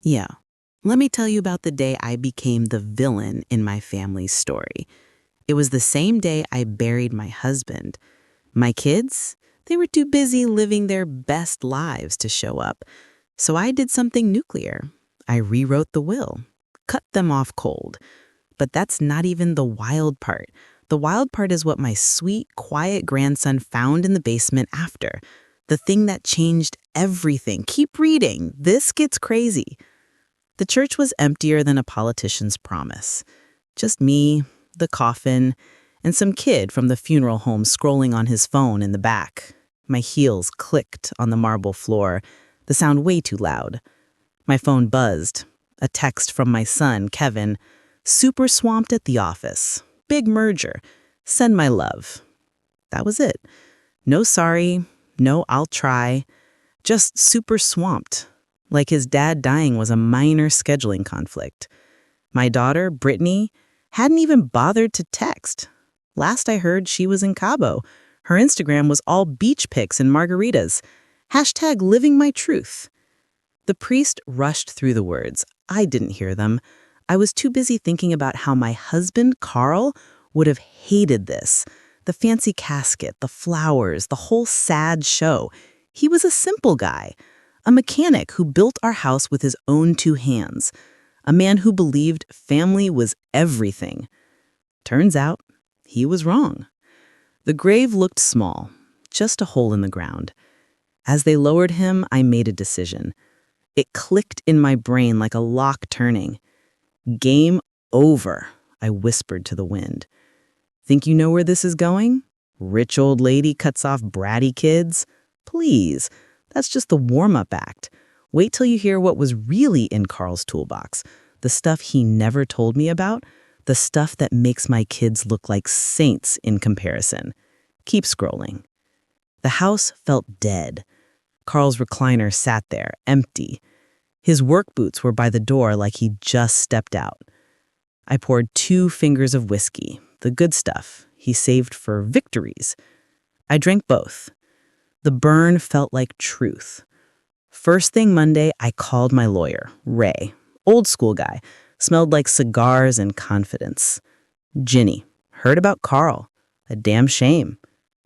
Yeah. Let me tell you about the day I became the villain in my family's story. It was the same day I buried my husband. My kids, they were too busy living their best lives to show up. So I did something nuclear. I rewrote the will, cut them off cold. But that's not even the wild part. The wild part is what my sweet, quiet grandson found in the basement after. The thing that changed everything. Keep reading. This gets crazy. The church was emptier than a politician's promise. Just me, the coffin, and some kid from the funeral home scrolling on his phone in the back. My heels clicked on the marble floor, the sound way too loud. My phone buzzed. A text from my son, Kevin. Super swamped at the office. Big merger. Send my love. That was it. No sorry, no I'll try. Just super swamped. Like his dad dying was a minor scheduling conflict. My daughter, Brittany, hadn't even bothered to text. Last I heard, she was in Cabo. Her Instagram was all beach pics and margaritas. Hashtag living my truth. The priest rushed through the words. I didn't hear them. I was too busy thinking about how my husband, Carl, would have hated this. The fancy casket, the flowers, the whole sad show. He was a simple guy. A mechanic who built our house with his own two hands. A man who believed family was everything. Turns out, he was wrong. The grave looked small, just a hole in the ground. As they lowered him, I made a decision. It clicked in my brain like a lock turning. Game over, I whispered to the wind. Think you know where this is going? Rich old lady cuts off bratty kids? Please, that's just the warm-up act. Wait till you hear what was really in Carl's toolbox. The stuff he never told me about. The stuff that makes my kids look like saints in comparison. Keep scrolling. The house felt dead. Carl's recliner sat there, empty. His work boots were by the door like he'd just stepped out. I poured 2 fingers of whiskey, the good stuff he saved for victories. I drank both. The burn felt like truth. First thing Monday, I called my lawyer, Ray, old school guy, smelled like cigars and confidence. Ginny, heard about Carl. A damn shame.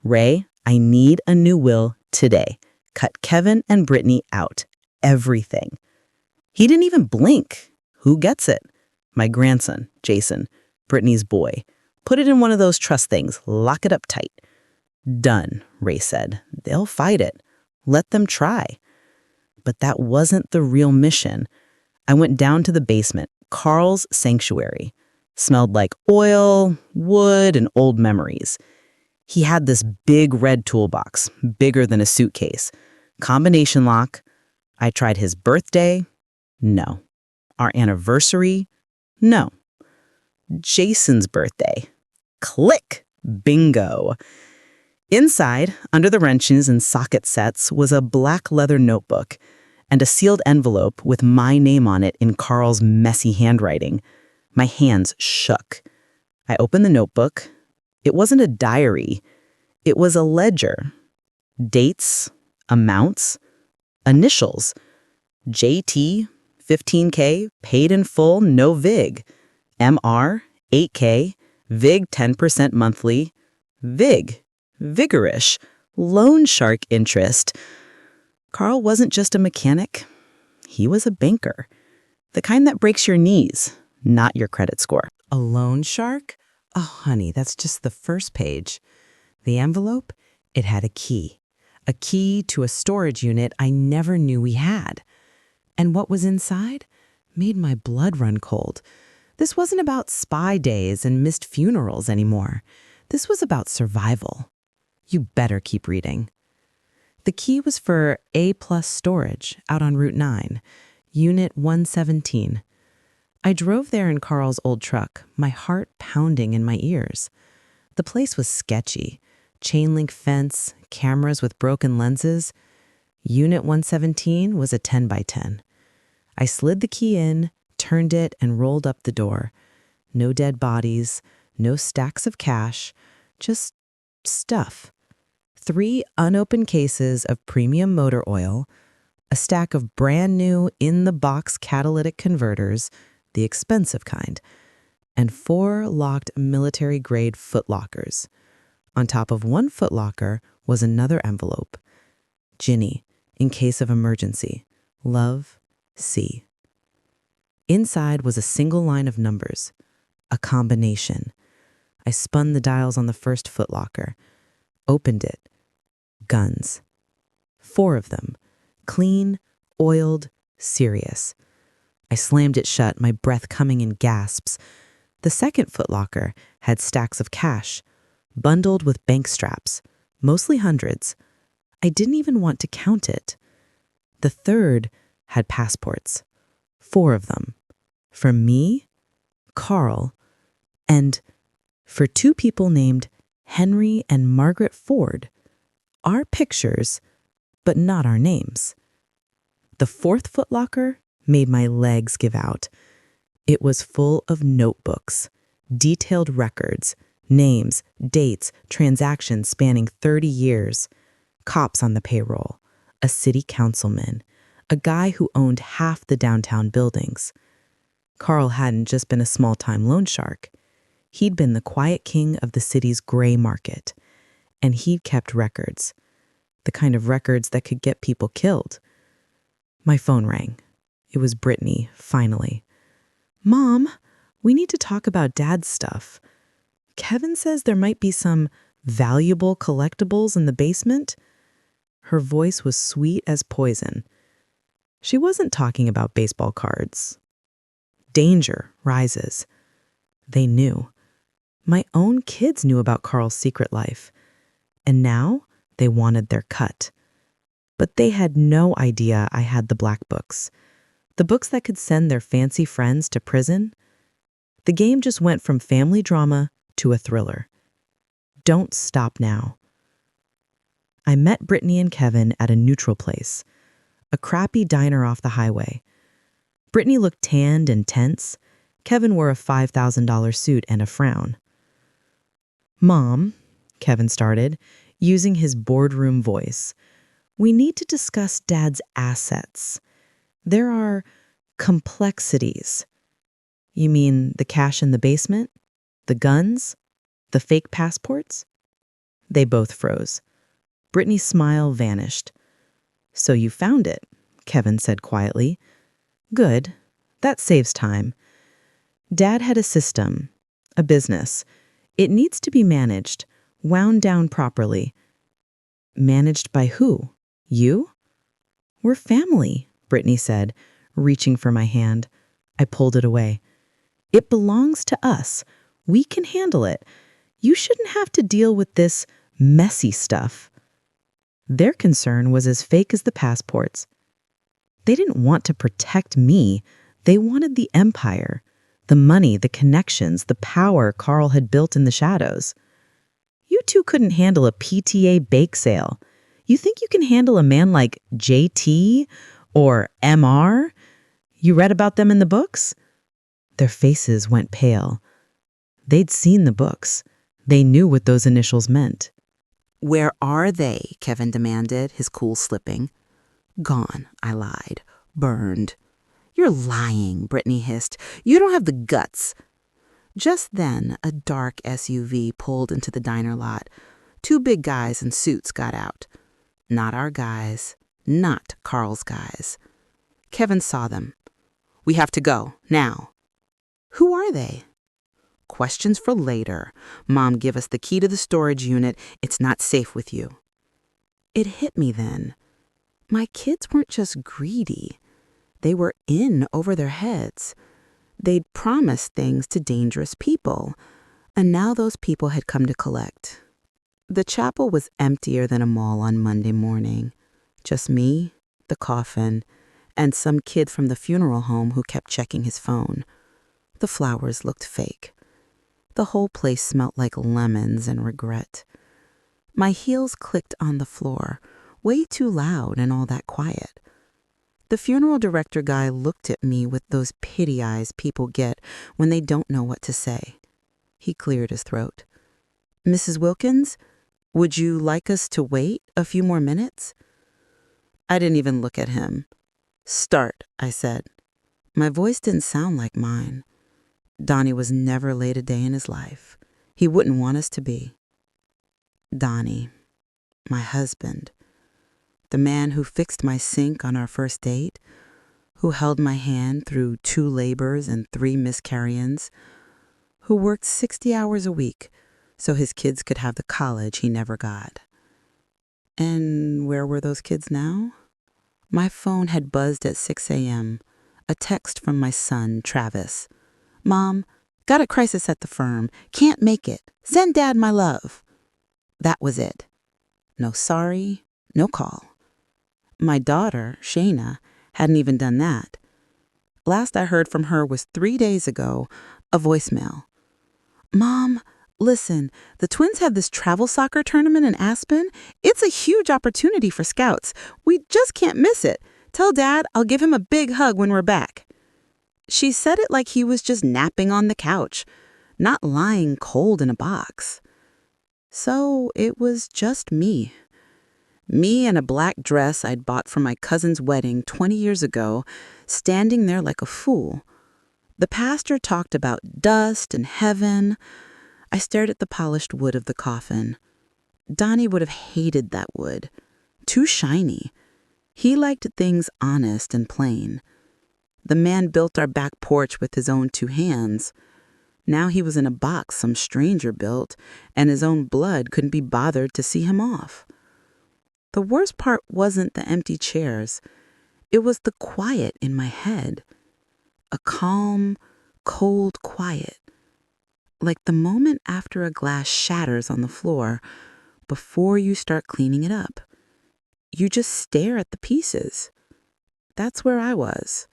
Ray, I need a new will today. Cut Kevin and Brittany out. Everything. He didn't even blink. Who gets it? My grandson, Jason, Brittany's boy. Put it in one of those trust things. Lock it up tight. Done, Ray said. They'll fight it. Let them try. But that wasn't the real mission. I went down to the basement, Carl's sanctuary. Smelled like oil, wood, and old memories. He had this big red toolbox, bigger than a suitcase. Combination lock. I tried his birthday. No. Our anniversary? No. Jason's birthday. Click! Bingo! Inside, under the wrenches and socket sets, was a black leather notebook and a sealed envelope with my name on it in Carl's messy handwriting. My hands shook. I opened the notebook. It wasn't a diary. It was a ledger. Dates, amounts, initials. JT, 15K, paid in full, no VIG. MR, 8K, VIG 10% monthly. VIG, vigorish, loan shark interest. Carl wasn't just a mechanic. He was a banker. The kind that breaks your knees, not your credit score. A loan shark? Oh, honey, that's just the first page. The envelope? It had a key. A key to a storage unit I never knew we had. And what was inside made my blood run cold. This wasn't about spy days and missed funerals anymore. This was about survival. You better keep reading. The key was for A+ storage out on Route 9, Unit 117. I drove there in Carl's old truck, my heart pounding in my ears. The place was sketchy. Chain link fence, cameras with broken lenses. Unit 117 was a 10 by 10. I slid the key in, turned it, and rolled up the door. No dead bodies, no stacks of cash, just stuff. 3 unopened cases of premium motor oil, a stack of brand new in-the-box catalytic converters, the expensive kind, and 4 locked military-grade footlockers. On top of one footlocker was another envelope. Ginny, in case of emergency. Love, C. Inside was a single line of numbers, a combination. I spun the dials on the first footlocker, opened it. Guns. 4 of them. Clean, oiled, serious. I slammed it shut, my breath coming in gasps. The second footlocker had stacks of cash, bundled with bank straps, mostly hundreds. I didn't even want to count it. The third had passports, 4 of them. For me, Carl, and for 2 people named Henry and Margaret Ford. Our pictures, but not our names. The 4th footlocker made my legs give out. It was full of notebooks, detailed records, names, dates, transactions spanning 30 years, cops on the payroll, a city councilman, a guy who owned half the downtown buildings. Carl hadn't just been a small-time loan shark. He'd been the quiet king of the city's gray market, and he'd kept records, the kind of records that could get people killed. My phone rang. It was Brittany, finally. "Mom, we need to talk about Dad's stuff. Kevin says there might be some valuable collectibles in the basement." Her voice was sweet as poison. She wasn't talking about baseball cards. Danger rises. They knew. My own kids knew about Carl's secret life. And now they wanted their cut. But they had no idea I had the black books. The books that could send their fancy friends to prison. The game just went from family drama to a thriller. Don't stop now. I met Brittany and Kevin at a neutral place, a crappy diner off the highway. Brittany looked tanned and tense. Kevin wore a $5,000 suit and a frown. "Mom," Kevin started, using his boardroom voice, "we need to discuss Dad's assets. There are complexities." "You mean the cash in the basement? The guns? The fake passports?" They both froze. Brittany's smile vanished. "So you found it," Kevin said quietly. "Good. That saves time. Dad had a system, a business. It needs to be managed, wound down properly." "Managed by who? You?" "We're family," Brittany said, reaching for my hand. I pulled it away. "It belongs to us. We can handle it. You shouldn't have to deal with this messy stuff." Their concern was as fake as the passports. They didn't want to protect me. They wanted the empire, the money, the connections, the power Carl had built in the shadows. "You two couldn't handle a PTA bake sale. You think you can handle a man like JT or MR? You read about them in the books?" Their faces went pale. They'd seen the books. They knew what those initials meant. "Where are they?" Kevin demanded, his cool slipping. "Gone," I lied. "Burned." "You're lying," Brittany hissed. "You don't have the guts." Just then, a dark SUV pulled into the diner lot. 2 big guys in suits got out. Not our guys. Not Carl's guys. Kevin saw them. "We have to go, now." "Who are they?" "Questions for later. Mom, give us the key to the storage unit. It's not safe with you." It hit me then. My kids weren't just greedy. They were in over their heads. They'd promised things to dangerous people, and now those people had come to collect. The chapel was emptier than a mall on Monday morning. Just me, the coffin, and some kid from the funeral home who kept checking his phone. The flowers looked fake. The whole place smelt like lemons and regret. My heels clicked on the floor, way too loud in all that quiet. The funeral director guy looked at me with those pity eyes people get when they don't know what to say. He cleared his throat. "Mrs. Wilkins, would you like us to wait a few more minutes?" I didn't even look at him. "Start," I said. My voice didn't sound like mine. Donnie was never late a day in his life. He wouldn't want us to be. Donnie, my husband, the man who fixed my sink on our first date, who held my hand through 2 labors and 3 miscarriages, who worked 60 hours a week so his kids could have the college he never got. And where were those kids now? My phone had buzzed at 6 a.m., a text from my son, Travis. "Mom, got a crisis at the firm. Can't make it. Send Dad my love." That was it. No sorry, no call. My daughter, Shayna, hadn't even done that. Last I heard from her was 3 days ago, a voicemail. "Mom, listen, the twins have this travel soccer tournament in Aspen. It's a huge opportunity for scouts. We just can't miss it. Tell Dad I'll give him a big hug when we're back." She said it like he was just napping on the couch, not lying cold in a box. So it was just me. Me in a black dress I'd bought for my cousin's wedding 20 years ago, standing there like a fool. The pastor talked about dust and heaven. I stared at the polished wood of the coffin. Donnie would have hated that wood. Too shiny. He liked things honest and plain. The man built our back porch with his own 2 hands. Now he was in a box some stranger built, and his own blood couldn't be bothered to see him off. The worst part wasn't the empty chairs. It was the quiet in my head. A calm, cold quiet. Like the moment after a glass shatters on the floor before you start cleaning it up. You just stare at the pieces. That's where I was,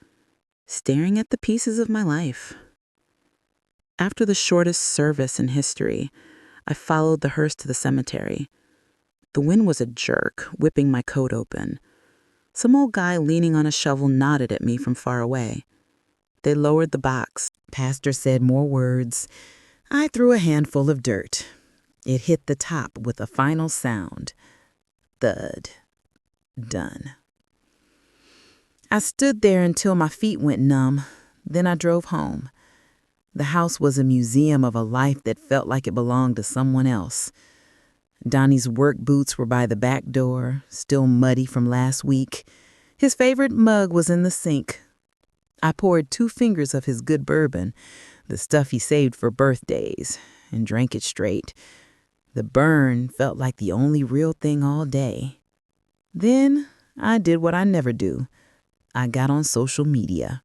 staring at the pieces of my life. After the shortest service in history, I followed the hearse to the cemetery. The wind was a jerk, whipping my coat open. Some old guy leaning on a shovel nodded at me from far away. They lowered the box. Pastor said more words. I threw a handful of dirt. It hit the top with a final sound. Thud. Done. I stood there until my feet went numb. Then I drove home. The house was a museum of a life that felt like it belonged to someone else. Donnie's work boots were by the back door, still muddy from last week. His favorite mug was in the sink. I poured 2 fingers of his good bourbon, the stuff he saved for birthdays, and drank it straight. The burn felt like the only real thing all day. Then I did what I never do. I got on social media.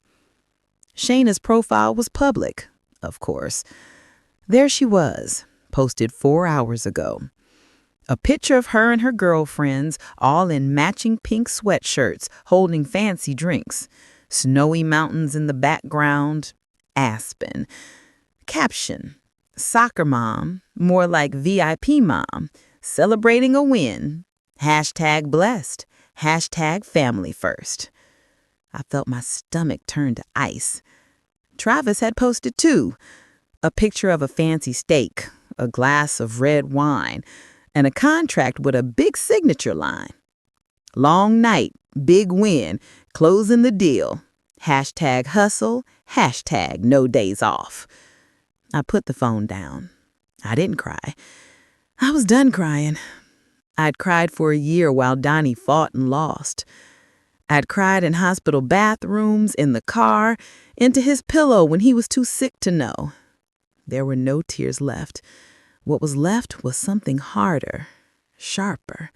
Shayna's profile was public, of course. There she was, posted 4 hours ago. A picture of her and her girlfriends, all in matching pink sweatshirts, holding fancy drinks. Snowy mountains in the background. Aspen. Caption: soccer mom, more like VIP mom, celebrating a win. #blessed. #family first. I felt my stomach turn to ice. Travis had posted too. A picture of a fancy steak, a glass of red wine, and a contract with a big signature line. Long night, big win, closing the deal. #hustle, #no days off. I put the phone down. I didn't cry. I was done crying. I'd cried for a year while Donnie fought and lost. I'd cried in hospital bathrooms, in the car, into his pillow when he was too sick to know. There were no tears left. What was left was something harder, sharper.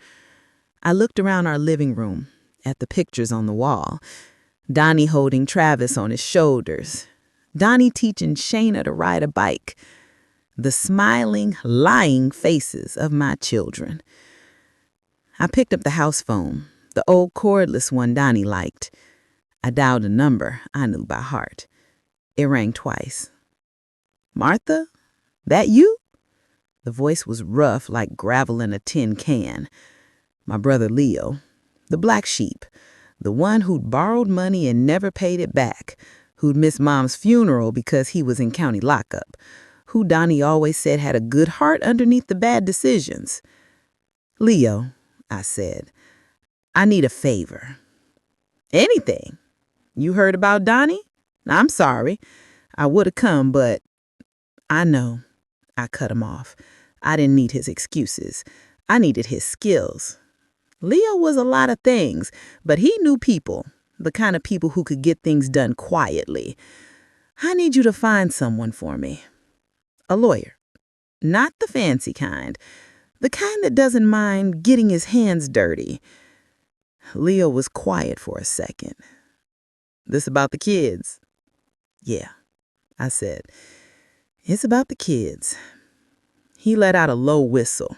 I looked around our living room, at the pictures on the wall. Donnie holding Travis on his shoulders. Donnie teaching Shayna to ride a bike. The smiling, lying faces of my children. I picked up the house phone, the old cordless one Donnie liked. I dialed a number I knew by heart. It rang twice. "Martha? That you?" The voice was rough like gravel in a tin can. My brother Leo, the black sheep, the one who'd borrowed money and never paid it back, who'd missed Mom's funeral because he was in county lockup, who Donnie always said had a good heart underneath the bad decisions. "Leo," I said. I need a favor. Anything. You heard about Donnie? I'm sorry. I would have come, but I know. I cut him off. I didn't need his excuses. I needed his skills. Leo was a lot of things, but he knew people, the kind of people who could get things done quietly. I need you to find someone for me. A lawyer. Not the fancy kind. The kind that doesn't mind getting his hands dirty. Leo was quiet for a second. This about the kids? Yeah, I said. It's about the kids. He let out a low whistle.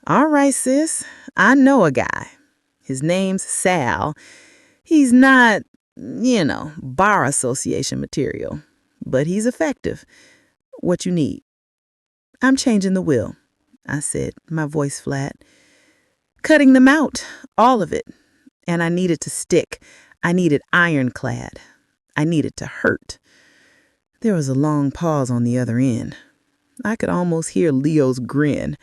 All right, sis, I know a guy. His name's Sal. He's not, bar association material, but he's effective. What you need? I'm changing the will, I said, my voice flat. Cutting them out, all of it. And I needed to stick. I needed ironclad. I needed to hurt. There was a long pause on the other end. I could almost hear Leo's grin.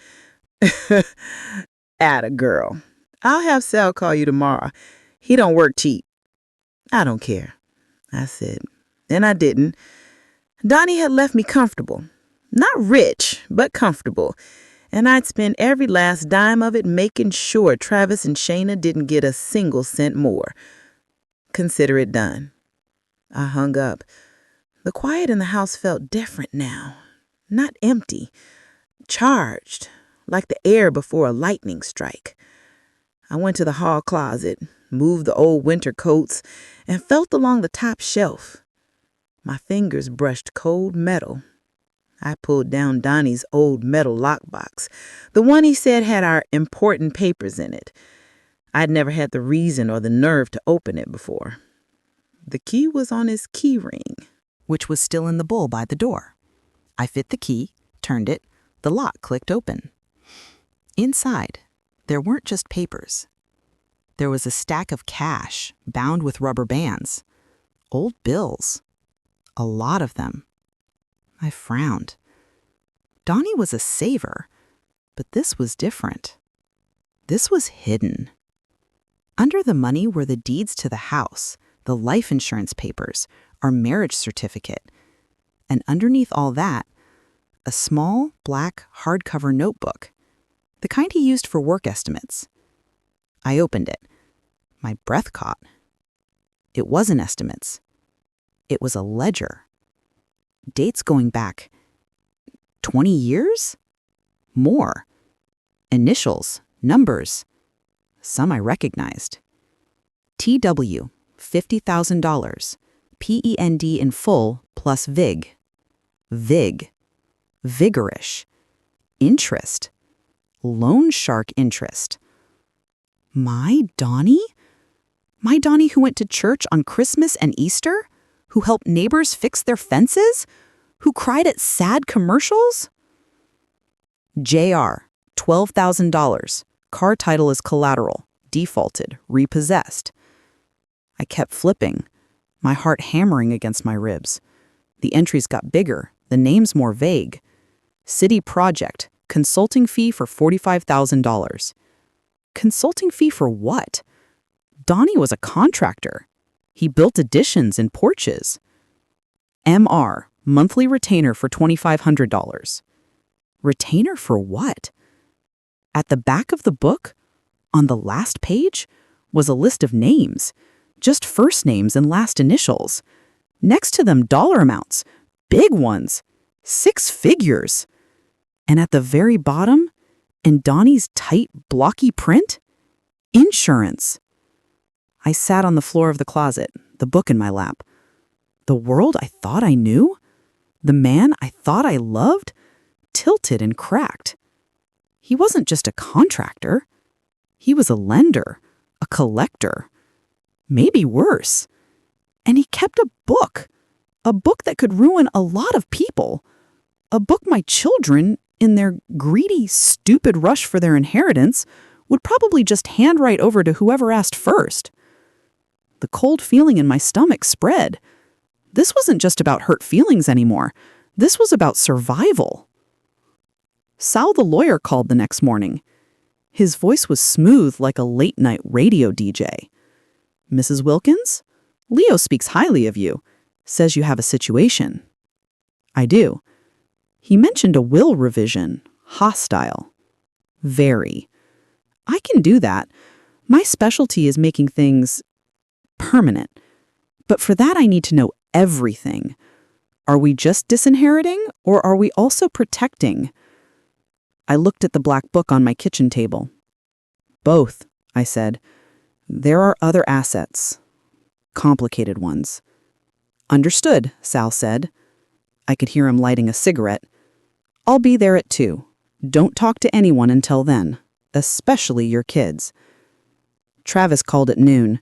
Atta girl. I'll have Sal call you tomorrow. He don't work cheap. I don't care, I said. And I didn't. Donnie had left me comfortable. Not rich, but comfortable. And I'd spend every last dime of it making sure Travis and Shayna didn't get a single cent more. Consider it done. I hung up. The quiet in the house felt different now. Not empty. Charged. Like the air before a lightning strike. I went to the hall closet, moved the old winter coats, and felt along the top shelf. My fingers brushed cold metal. I pulled down Donnie's old metal lockbox, the one he said had our important papers in it. I'd never had the reason or the nerve to open it before. The key was on his key ring, which was still in the bowl by the door. I fit the key, turned it, the lock clicked open. Inside, there weren't just papers. There was a stack of cash bound with rubber bands. Old bills. A lot of them. I frowned. Donnie was a saver, but this was different. This was hidden. Under the money were the deeds to the house, the life insurance papers, our marriage certificate. And underneath all that, a small, black, hardcover notebook, the kind he used for work estimates. I opened it. My breath caught. It wasn't estimates. It was a ledger. Dates going back 20 years? More. Initials, numbers. Some I recognized. TW, $50,000. PEND in full plus VIG. VIG. Vigorish. Interest. Loan shark interest. My Donnie? My Donnie who went to church on Christmas and Easter? Who helped neighbors fix their fences? Who cried at sad commercials? JR, $12,000. Car title is collateral. Defaulted. Repossessed. I kept flipping, my heart hammering against my ribs. The entries got bigger, the names more vague. City project, consulting fee for $45,000. Consulting fee for what? Donnie was a contractor. He built additions and porches. MR, monthly retainer for $2,500. Retainer for what? At the back of the book, on the last page, was a list of names, just first names and last initials. Next to them, dollar amounts, big ones, 6 figures. And at the very bottom, in Donnie's tight, blocky print, insurance. I sat on the floor of the closet, the book in my lap. The world I thought I knew, the man I thought I loved, tilted and cracked. He wasn't just a contractor. He was a lender, a collector, maybe worse. And he kept a book that could ruin a lot of people, a book my children, in their greedy, stupid rush for their inheritance, would probably just hand right over to whoever asked first. The cold feeling in my stomach spread. This wasn't just about hurt feelings anymore. This was about survival. Sal the lawyer called the next morning. His voice was smooth like a late-night radio DJ. "Mrs. Wilkins? Leo speaks highly of you. Says you have a situation." "I do. He mentioned a will revision. Hostile." "Very. I can do that. My specialty is making things permanent. But for that I need to know everything. Are we just disinheriting, or are we also protecting?" I looked at the black book on my kitchen table. "Both," I said. "There are other assets. Complicated ones." "Understood," Sal said. I could hear him lighting a cigarette. "I'll be there at 2. Don't talk to anyone until then, especially your kids." Travis called at noon.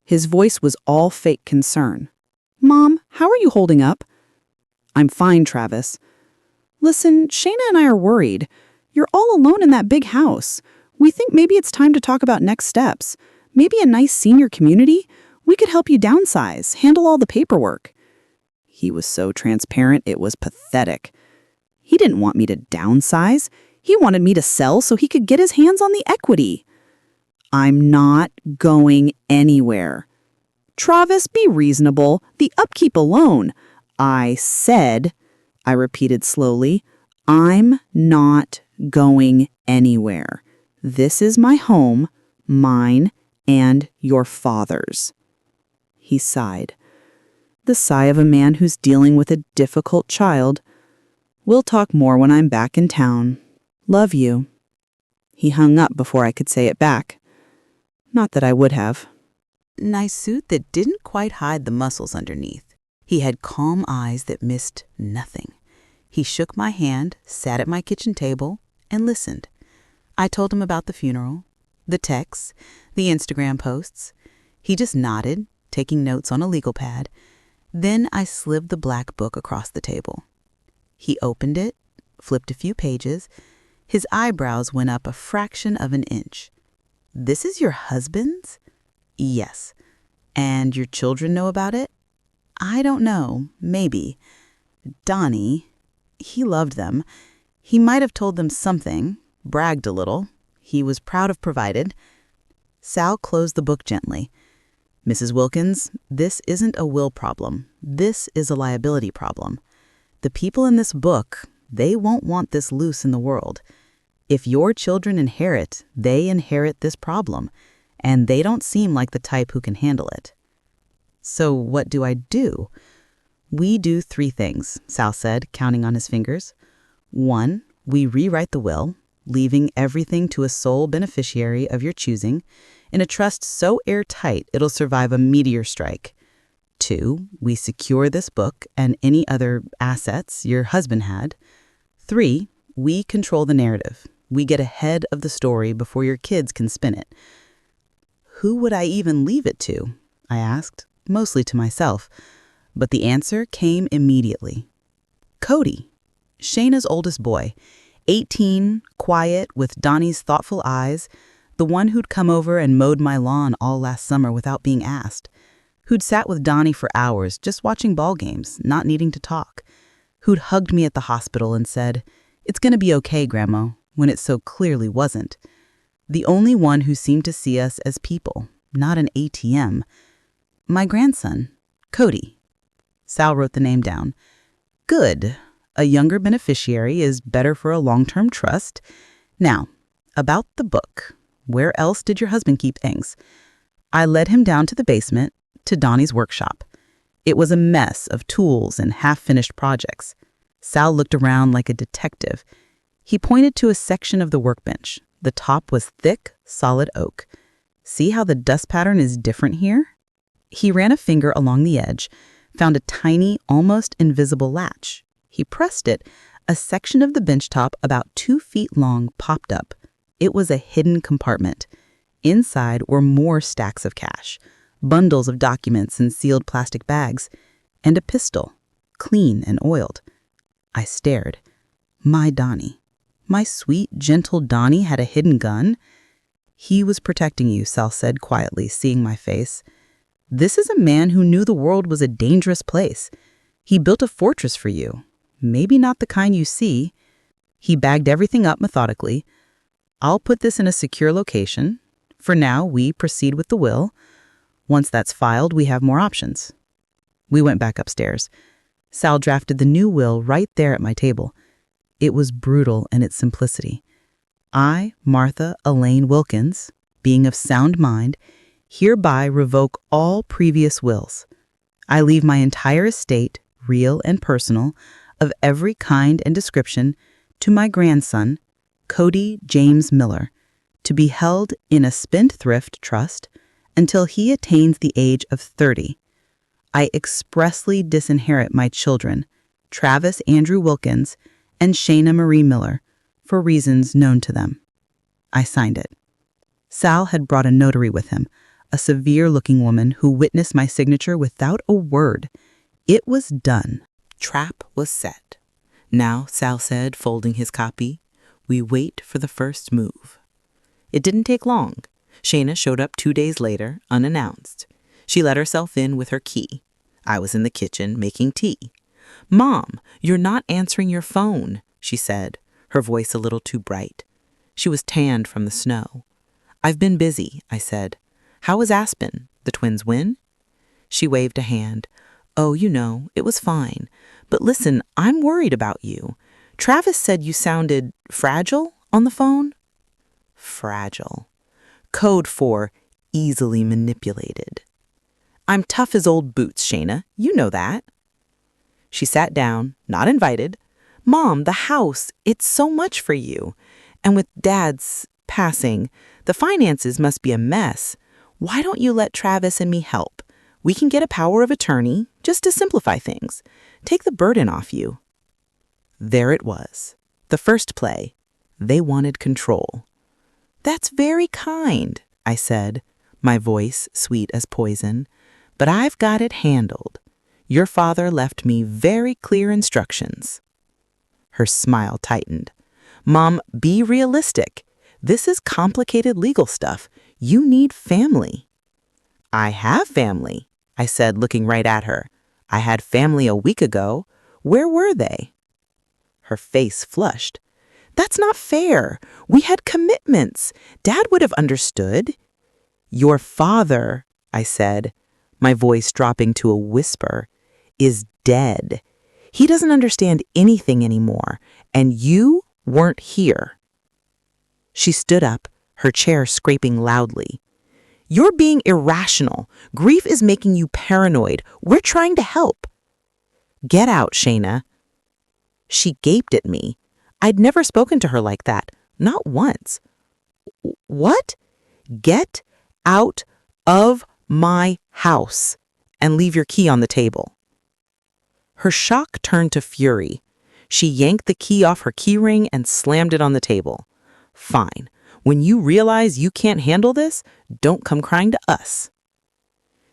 His voice was all fake concern. "Mom, how are you holding up?" "I'm fine, Travis." "Listen, Shayna and I are worried. You're all alone in that big house. We think maybe it's time to talk about next steps. Maybe a nice senior community? We could help you downsize, handle all the paperwork." He was so transparent, it was pathetic. He didn't want me to downsize. He wanted me to sell so he could get his hands on the equity. "I'm not going anywhere." "Travis, be reasonable. The upkeep alone." I repeated slowly, "I'm not going anywhere. This is my home, mine and your father's." He sighed. The sigh of a man who's dealing with a difficult child. "We'll talk more when I'm back in town. Love you." He hung up before I could say it back. Not that I would have. Nice suit that didn't quite hide the muscles underneath. He had calm eyes that missed nothing. He shook my hand, sat at my kitchen table, and listened. I told him about the funeral, the texts, the Instagram posts. He just nodded, taking notes on a legal pad. Then I slid the black book across the table. He opened it, flipped a few pages. His eyebrows went up a fraction of an inch. "This is your husband's?" "Yes." "And your children know about it?" "I don't know. Maybe. Donnie, he loved them. He might have told them something, bragged a little. He was proud of provided." Sal closed the book gently. "Mrs. Wilkins, this isn't a will problem. This is a liability problem. The people in this book, they won't want this loose in the world. If your children inherit, they inherit this problem, and they don't seem like the type who can handle it." "So what do I do?" "We do 3 things," Sal said, counting on his fingers. 1, we rewrite the will, leaving everything to a sole beneficiary of your choosing, in a trust so airtight it'll survive a meteor strike. 2, we secure this book and any other assets your husband had. 3, we control the narrative. We get ahead of the story before your kids can spin it. "Who would I even leave it to?" I asked, mostly to myself. But the answer came immediately. Cody, Shayna's oldest boy, 18, quiet, with Donnie's thoughtful eyes, the one who'd come over and mowed my lawn all last summer without being asked, who'd sat with Donnie for hours just watching ball games, not needing to talk, who'd hugged me at the hospital and said, "It's going to be okay, Grandma," when it so clearly wasn't. The only one who seemed to see us as people, not an ATM. My grandson, Cody. Sal wrote the name down. "Good. A younger beneficiary is better for a long-term trust. Now, about the book. Where else did your husband keep things?" I led him down to the basement, to Donnie's workshop. It was a mess of tools and half-finished projects. Sal looked around like a detective. He pointed to a section of the workbench. The top was thick, solid oak. "See how the dust pattern is different here?" He ran a finger along the edge, found a tiny, almost invisible latch. He pressed it. A section of the bench top about 2 feet long popped up. It was a hidden compartment. Inside were more stacks of cash, bundles of documents in sealed plastic bags, and a pistol, clean and oiled. I stared. My Donnie. My sweet, gentle Donnie had a hidden gun? "He was protecting you," Sal said quietly, seeing my face. "This is a man who knew the world was a dangerous place. He built a fortress for you. Maybe not the kind you see." He bagged everything up methodically. I'll put this in a secure location. For now, we proceed with the will. Once that's filed, we have more options." We went back upstairs. Sal drafted the new will right there at my table. It was brutal in its simplicity. I, Martha Elaine Wilkins, being of sound mind, hereby revoke all previous wills. I leave my entire estate, real and personal, of every kind and description, to my grandson, Cody James Miller, to be held in a spendthrift trust until he attains the age of 30. I expressly disinherit my children, Travis Andrew Wilkins and Shayna Marie Miller, for reasons known to them. I signed it. Sal had brought a notary with him, a severe-looking woman who witnessed my signature without a word. It was done. Trap was set. Now, Sal said, folding his copy, we wait for the first move. It didn't take long. Shayna showed up 2 days later, unannounced. She let herself in with her key. I was in the kitchen making tea. "Mom, you're not answering your phone," she said, her voice a little too bright. She was tanned from the snow. "I've been busy," I said. "How was Aspen? The twins win?" She waved a hand. "Oh, it was fine. But listen, I'm worried about you. Travis said you sounded fragile on the phone." Fragile. Code for easily manipulated. "I'm tough as old boots, Shayna. You know that." She sat down, not invited. "Mom, the house, it's so much for you. And with Dad's passing, the finances must be a mess. Why don't you let Travis and me help? We can get a power of attorney, just to simplify things. Take the burden off you." There it was. The first play. They wanted control. "That's very kind," I said, my voice sweet as poison. "But I've got it handled. Your father left me very clear instructions." Her smile tightened. "Mom, be realistic. This is complicated legal stuff. You need family." "I have family," I said, looking right at her. "I had family a week ago. Where were they?" Her face flushed. "That's not fair. We had commitments. Dad would have understood." "Your father," I said, my voice dropping to a whisper, "is dead. He doesn't understand anything anymore, and you weren't here." She stood up, her chair scraping loudly. "You're being irrational. Grief is making you paranoid. We're trying to help." "Get out, Shayna." She gaped at me. I'd never spoken to her like that, not once. "What?" "Get out of my house and leave your key on the table." Her shock turned to fury. She yanked the key off her keyring and slammed it on the table. "Fine. When you realize you can't handle this, don't come crying to us."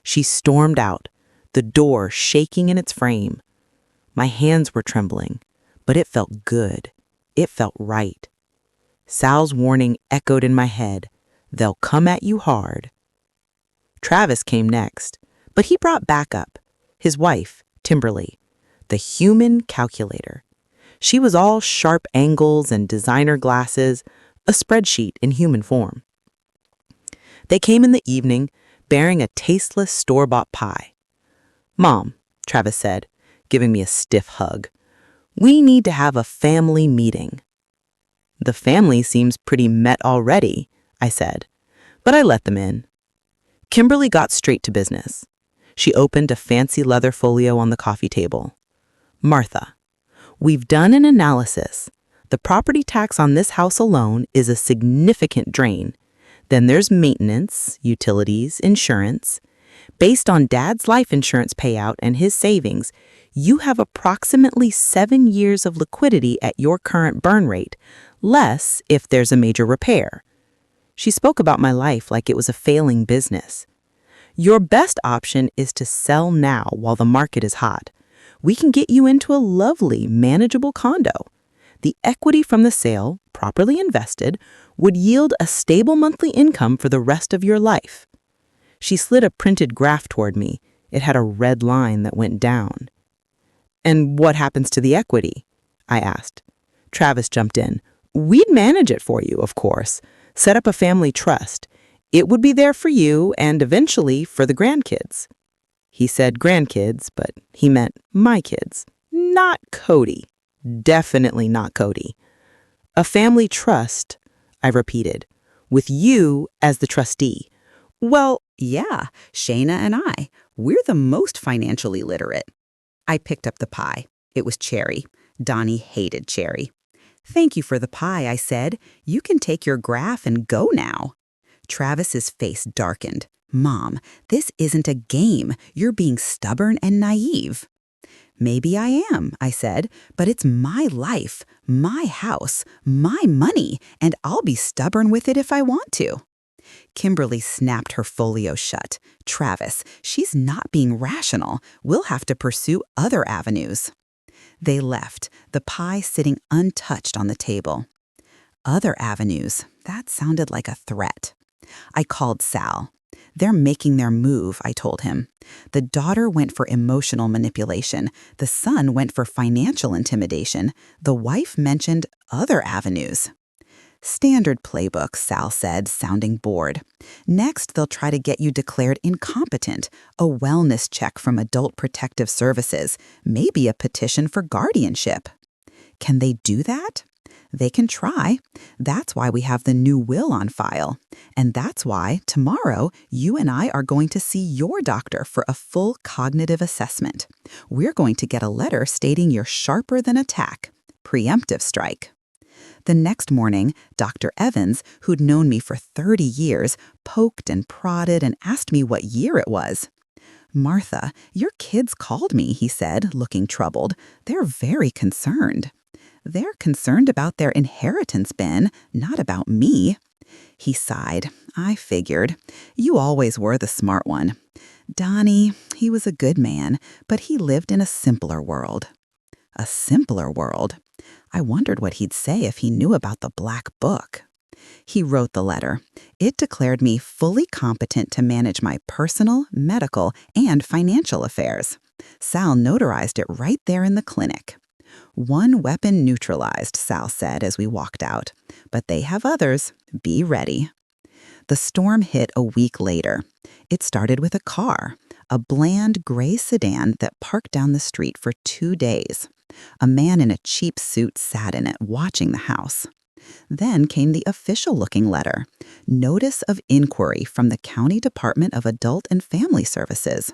She stormed out, the door shaking in its frame. My hands were trembling, but it felt good. It felt right. Sal's warning echoed in my head. They'll come at you hard. Travis came next, but he brought backup. His wife, Timberly, the human calculator. She was all sharp angles and designer glasses, a spreadsheet in human form. They came in the evening, bearing a tasteless store-bought pie. "Mom," Travis said, giving me a stiff hug, "we need to have a family meeting." "The family seems pretty met already," I said, but I let them in. Kimberly got straight to business. She opened a fancy leather folio on the coffee table. "Martha, we've done an analysis. The property tax on this house alone is a significant drain. Then there's maintenance, utilities, insurance. Based on Dad's life insurance payout and his savings, you have approximately 7 years of liquidity at your current burn rate, less if there's a major repair." She spoke about my life like it was a failing business. "Your best option is to sell now while the market is hot. We can get you into a lovely, manageable condo. The equity from the sale, properly invested, would yield a stable monthly income for the rest of your life." She slid a printed graph toward me. It had a red line that went down. "And what happens to the equity?" I asked. Travis jumped in. We'd manage it for you, of course. Set up a family trust. It would be there for you and eventually for the grandkids. He said grandkids, but he meant my kids. Not Cody. Definitely not Cody. A family trust, I repeated, with you as the trustee. Well, yeah, Shayna and we're the most financially literate. I picked up the pie. It was cherry. Donnie hated cherry. Thank you for the pie, I said. You can take your graph and go now. Travis's face darkened. Mom, this isn't a game. You're being stubborn and naive. Maybe I am, I said, but it's my life, my house, my money, and I'll be stubborn with it if I want to. Kimberly snapped her folio shut. Travis, she's not being rational. We'll have to pursue other avenues. They left, the pie sitting untouched on the table. Other avenues, that sounded like a threat. I called Sal. They're making their move, I told him. The daughter went for emotional manipulation. The son went for financial intimidation. The wife mentioned other avenues. Standard playbook, Sal said, sounding bored. Next, they'll try to get you declared incompetent, a wellness check from Adult Protective Services, maybe a petition for guardianship. Can they do that? They can try. That's why we have the new will on file. And that's why, tomorrow, you and I are going to see your doctor for a full cognitive assessment. We're going to get a letter stating you're sharper than a tack. Preemptive strike. The next morning, Dr. Evans, who'd known me for 30 years, poked and prodded and asked me what year it was. Martha, your kids called me, he said, looking troubled. They're very concerned. They're concerned about their inheritance, Ben, not about me. He sighed. I figured. You always were the smart one. Donnie, he was a good man, but he lived in a simpler world. A simpler world? I wondered what he'd say if he knew about the Black Book. He wrote the letter. It declared me fully competent to manage my personal, medical, and financial affairs. Sal notarized it right there in the clinic. One weapon neutralized, Sal said as we walked out. But they have others. Be ready. The storm hit a week later. It started with a car, a bland gray sedan that parked down the street for 2 days. A man in a cheap suit sat in it, watching the house. Then came the official-looking letter, Notice of Inquiry from the County Department of Adult and Family Services.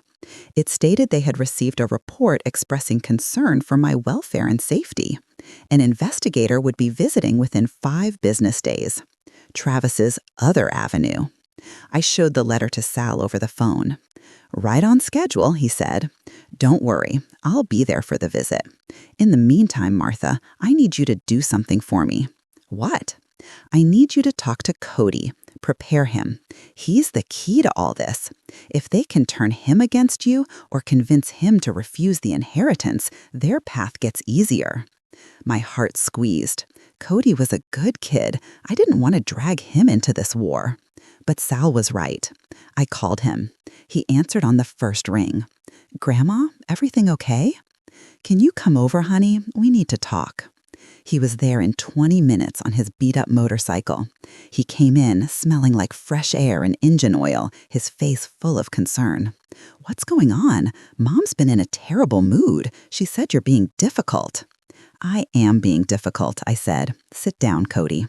It stated they had received a report expressing concern for my welfare and safety. An investigator would be visiting within 5 business days. Travis's other avenue. I showed the letter to Sal over the phone. Right on schedule, he said. Don't worry, I'll be there for the visit. In the meantime, Martha, I need you to do something for me. What? I need you to talk to Cody. Prepare him. He's the key to all this. If they can turn him against you or convince him to refuse the inheritance, their path gets easier. My heart squeezed. Cody was a good kid. I didn't want to drag him into this war. But Sal was right. I called him. He answered on the first ring. Grandma, everything okay? Can you come over, honey? We need to talk. He was there in 20 minutes on his beat-up motorcycle. He came in smelling like fresh air and engine oil, his face full of concern. What's going on? Mom's been in a terrible mood. She said you're being difficult. I am being difficult, I said. Sit down, Cody.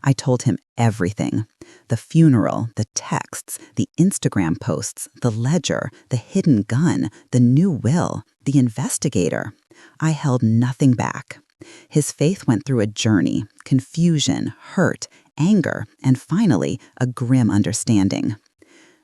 I told him everything. The funeral, the texts, the Instagram posts, the ledger, the hidden gun, the new will, the investigator. I held nothing back. His faith went through a journey, confusion, hurt, anger, and finally, a grim understanding.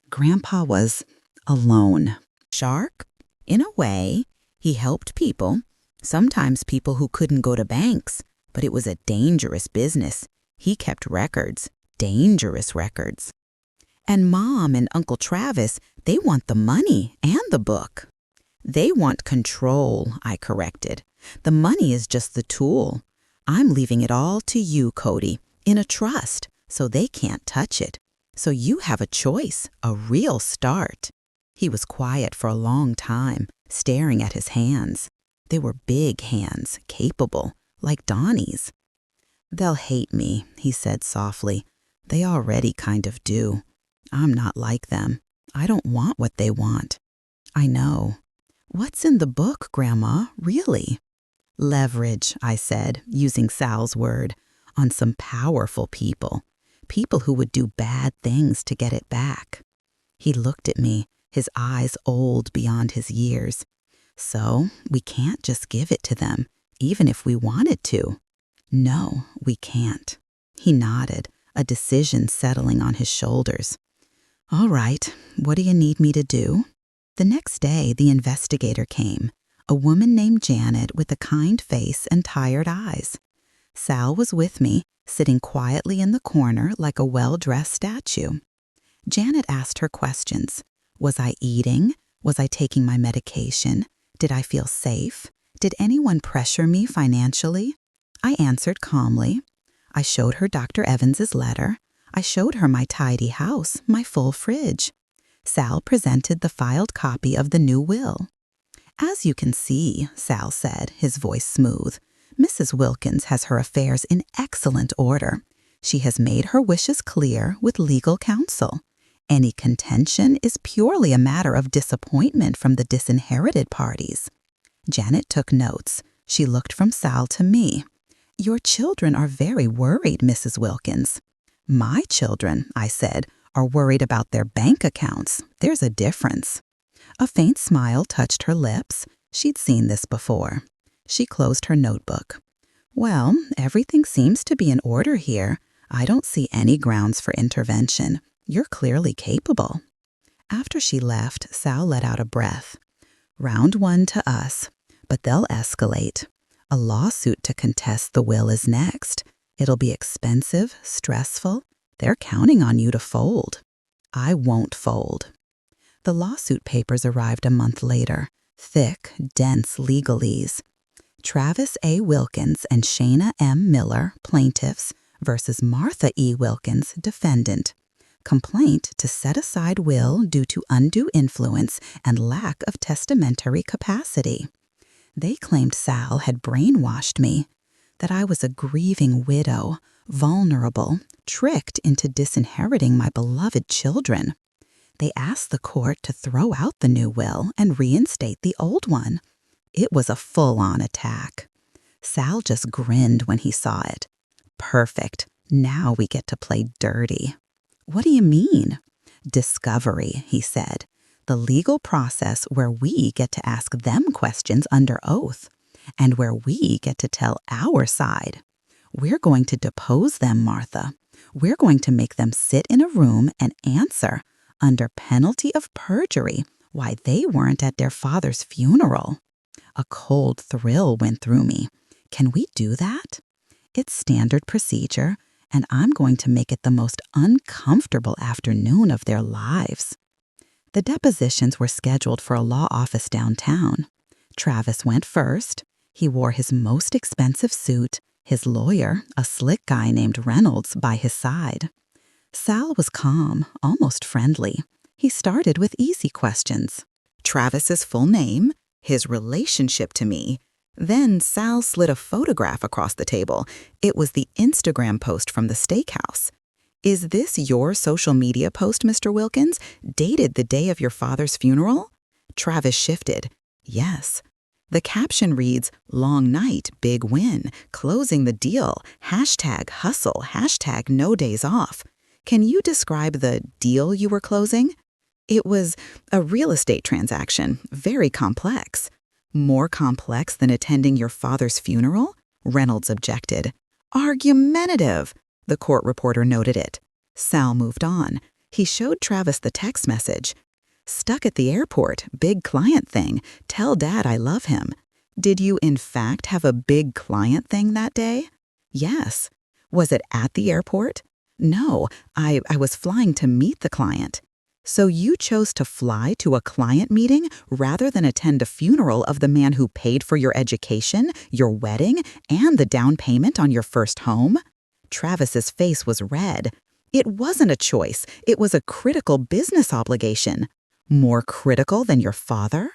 Grandpa was alone. Shark? In a way, he helped people, sometimes people who couldn't go to banks, but it was a dangerous business. He kept records, dangerous records. And Mom and Uncle Travis, they want the money and the book. They want control, I corrected. The money is just the tool. I'm leaving it all to you, Cody, in a trust, so they can't touch it. So you have a choice, a real start. He was quiet for a long time, staring at his hands. They were big hands, capable, like Donnie's. They'll hate me, he said softly. They already kind of do. I'm not like them. I don't want what they want. I know. What's in the book, Grandma, really? Leverage, I said, using Sal's word, on some powerful people. People who would do bad things to get it back. He looked at me, his eyes old beyond his years. So we can't just give it to them, even if we wanted to. No, we can't. He nodded, a decision settling on his shoulders. All right, what do you need me to do? The next day, the investigator came, a woman named Janet with a kind face and tired eyes. Sal was with me, sitting quietly in the corner like a well-dressed statue. Janet asked her questions. Was I eating? Was I taking my medication? Did I feel safe? Did anyone pressure me financially? I answered calmly. I showed her Dr. Evans's letter. I showed her my tidy house, my full fridge. Sal presented the filed copy of the new will. As you can see, Sal said, his voice smooth, Mrs. Wilkins has her affairs in excellent order. She has made her wishes clear with legal counsel. Any contention is purely a matter of disappointment from the disinherited parties. Janet took notes. She looked from Sal to me. Your children are very worried, Mrs. Wilkins. My children, I said, are worried about their bank accounts. There's a difference. A faint smile touched her lips. She'd seen this before. She closed her notebook. Well, everything seems to be in order here. I don't see any grounds for intervention. You're clearly capable. After she left, Sal let out a breath. Round one to us, but they'll escalate. A lawsuit to contest the will is next. It'll be expensive, stressful. They're counting on you to fold. I won't fold. The lawsuit papers arrived a month later. Thick, dense legalese. Travis A. Wilkins and Shayna M. Miller, plaintiffs, versus Martha E. Wilkins, defendant. Complaint to set aside will due to undue influence and lack of testamentary capacity. They claimed Sal had brainwashed me, that I was a grieving widow, vulnerable, tricked into disinheriting my beloved children. They asked the court to throw out the new will and reinstate the old one. It was a full-on attack. Sal just grinned when he saw it. Perfect. Now we get to play dirty. What do you mean? Discovery, he said. The legal process where we get to ask them questions under oath, and where we get to tell our side. We're going to depose them, Martha. We're going to make them sit in a room and answer, under penalty of perjury, why they weren't at their father's funeral. A cold thrill went through me. Can we do that? It's standard procedure, and I'm going to make it the most uncomfortable afternoon of their lives. The depositions were scheduled for a law office downtown. Travis went first. He wore his most expensive suit, his lawyer, a slick guy named Reynolds, by his side. Sal was calm, almost friendly. He started with easy questions. Travis's full name, his relationship to me. Then Sal slid a photograph across the table. It was the Instagram post from the steakhouse. Is this your social media post, Mr. Wilkins, dated the day of your father's funeral? Travis shifted. Yes. The caption reads, Long night, big win, closing the deal, #hustle, #no days off. Can you describe the deal you were closing? It was a real estate transaction, very complex. More complex than attending your father's funeral? Reynolds objected. Argumentative. The court reporter noted it. Sal moved on. He showed Travis the text message. Stuck at the airport, big client thing. Tell Dad I love him. Did you in fact have a big client thing that day? Yes. Was it at the airport? No, I was flying to meet the client. So you chose to fly to a client meeting rather than attend a funeral of the man who paid for your education, your wedding, and the down payment on your first home? Travis's face was red. It wasn't a choice. It was a critical business obligation. More critical than your father?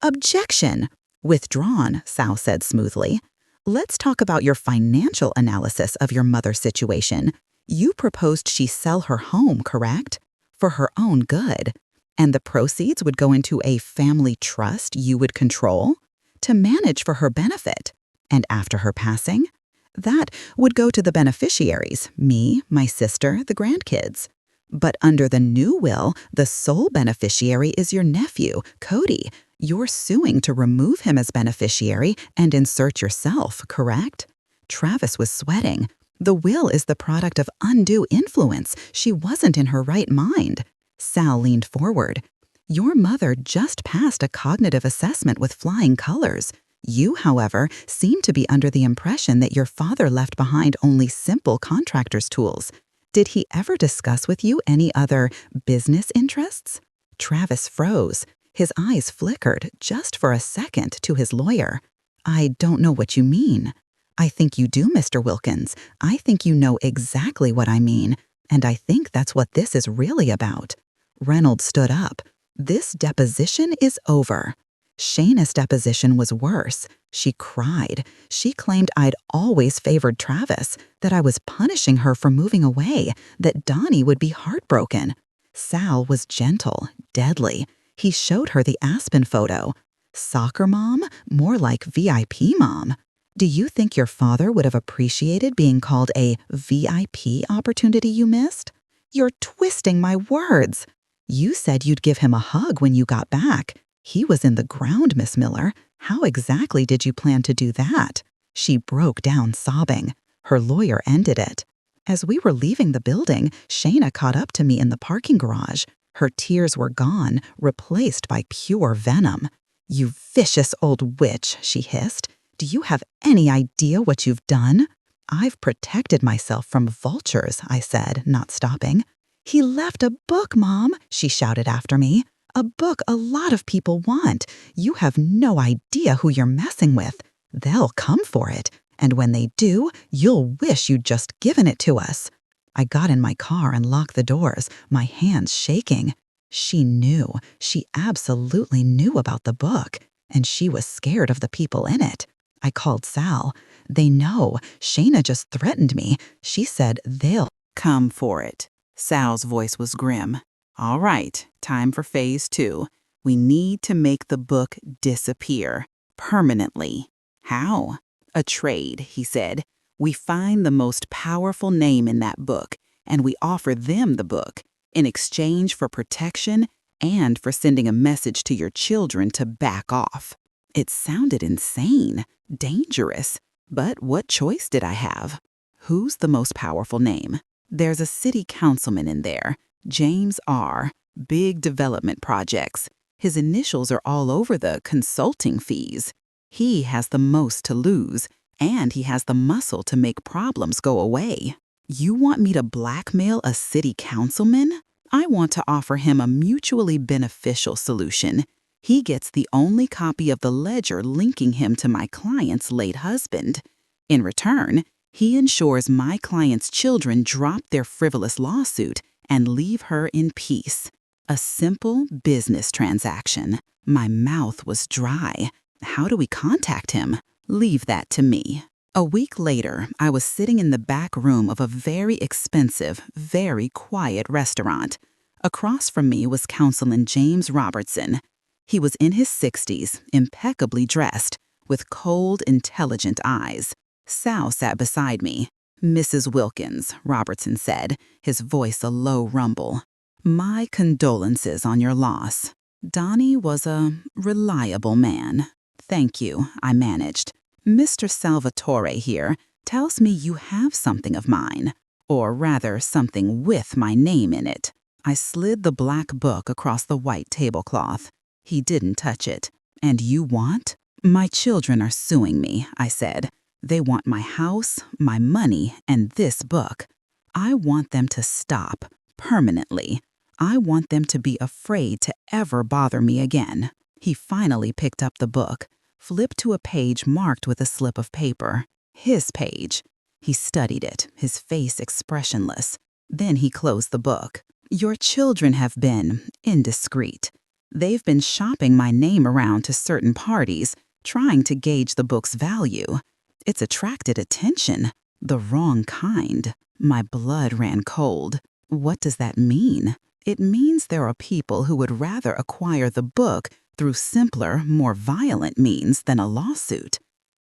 Objection. Withdrawn, Sal said smoothly. let's talk about your financial analysis of your mother's situation. You proposed she sell her home, correct? For her own good. And the proceeds would go into a family trust you would control to manage for her benefit. And after her passing, that would go to the beneficiaries, me, my sister, the grandkids. But under the new will, the sole beneficiary is your nephew, Cody. You're suing to remove him as beneficiary and insert yourself, correct? Travis was sweating. The will is the product of undue influence. She wasn't in her right mind. Sal leaned forward. Your mother just passed a cognitive assessment with flying colors. You, however, seem to be under the impression that your father left behind only simple contractor's tools. Did he ever discuss with you any other business interests? Travis froze. His eyes flickered just for a second to his lawyer. I don't know what you mean. I think you do, Mr. Wilkins. I think you know exactly what I mean. And I think that's what this is really about. Reynolds stood up. This deposition is over. Shayna's deposition was worse. She cried. She claimed I'd always favored Travis, that I was punishing her for moving away, that Donnie would be heartbroken. Sal was gentle, deadly. He showed her the Aspen photo. Soccer mom? More like VIP mom. Do you think your father would have appreciated being called a VIP opportunity you missed? You're twisting my words. You said you'd give him a hug when you got back. He was in the ground, Miss Miller. How exactly did you plan to do that? She broke down sobbing. Her lawyer ended it. As we were leaving the building, Shayna caught up to me in the parking garage. Her tears were gone, replaced by pure venom. You vicious old witch, she hissed. Do you have any idea what you've done? I've protected myself from vultures, I said, not stopping. He left a book, Mom, she shouted after me. A book a lot of people want. You have no idea who you're messing with. They'll come for it. And when they do, you'll wish you'd just given it to us. I got in my car and locked the doors, my hands shaking. She knew. She absolutely knew about the book. And she was scared of the people in it. I called Sal. They know. Shayna just threatened me. She said they'll Come for it. Sal's voice was grim. All right, time for phase 2. We need to make the book disappear. Permanently. How? A trade, he said. We find the most powerful name in that book, and we offer them the book in exchange for protection and for sending a message to your children to back off. It sounded insane, dangerous, but what choice did I have? Who's the most powerful name? There's a city councilman in there, James R., big development projects. His initials are all over the consulting fees. He has the most to lose, and he has the muscle to make problems go away. You want me to blackmail a city councilman? I want to offer him a mutually beneficial solution. He gets the only copy of the ledger linking him to my client's late husband. In return, he ensures my client's children drop their frivolous lawsuit and leave her in peace. A simple business transaction. My mouth was dry. How do we contact him? Leave that to me. A week later, I was sitting in the back room of a very expensive, very quiet restaurant. Across from me was Councilman James Robertson. He was in his 60s, impeccably dressed, with cold, intelligent eyes. Sal sat beside me. Mrs. Wilkins, Robertson said, his voice a low rumble. My condolences on your loss. Donnie was a reliable man. Thank you, I managed. Mr. Salvatore here tells me you have something of mine, or rather something with my name in it. I slid the black book across the white tablecloth. He didn't touch it. And you want? My children are suing me, I said. They want my house, my money, and this book. I want them to stop, permanently. I want them to be afraid to ever bother me again. He finally picked up the book, flipped to a page marked with a slip of paper. His page. He studied it, his face expressionless. Then he closed the book. Your children have been indiscreet. They've been shopping my name around to certain parties, trying to gauge the book's value. It's attracted attention. The wrong kind. My blood ran cold. What does that mean? It means there are people who would rather acquire the book through simpler, more violent means than a lawsuit.